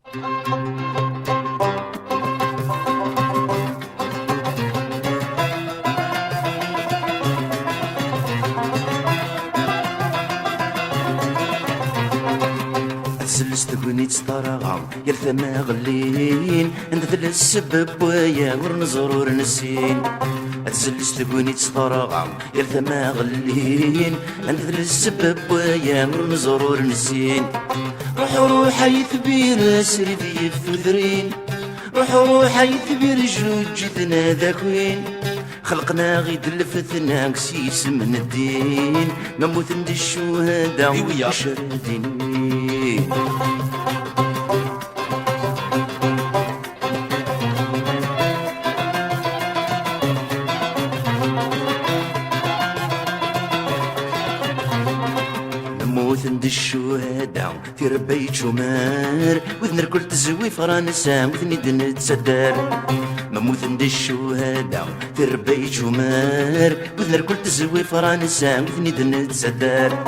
سلست كونيت طرغام يرثى ما غلين عند ذل السبب ويا ورنزر ورنسين سلست كونيت طرغام يرثى ما غلين عند ذل السبب ويا ورنزر ورنسين روح يثبير سري في ثذرين روح يثبير جوج جثنا ذاكوين خلقنا غيد الفتنا قسيس من الدين نموت ند الشهداء وشردين نموت ند الشهداء في ربيت شمار وذن الكل تزوي فرنسا وذني نتسدر نموت ند الشهداء في ربيت شمار وذن الكل تزوي فرنسا وذني نتسدر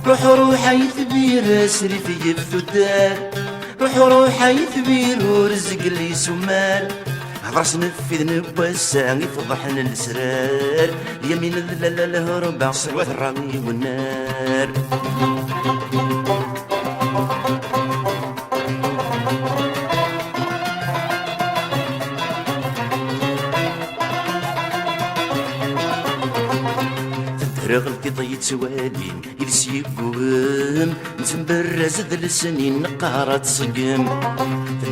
روح يثبير سري في الثدار روح يثبير ورزق اللي سمار عبرس نفذ نبوسا يفضحنا الاسرار اليمين الهرب صوت الرمي والنار رغلتي ضيت سوالين يلس يقوم نتنبرز ذل السنين نقارة تصقم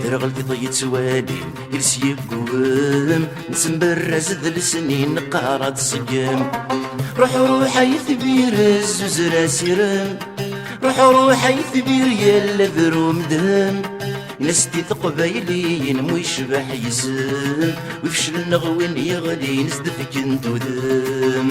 رغلتي ضيت سوالين يلس يقوم نتنبرز ذل السنين نقارة تصقم روح يثبير الزوز سيرم روح يثبير يلا ذرو مدهم نستي قبايلين مو يشبح يسم ويفشل النغوين يغلي نزدفك انتو ذم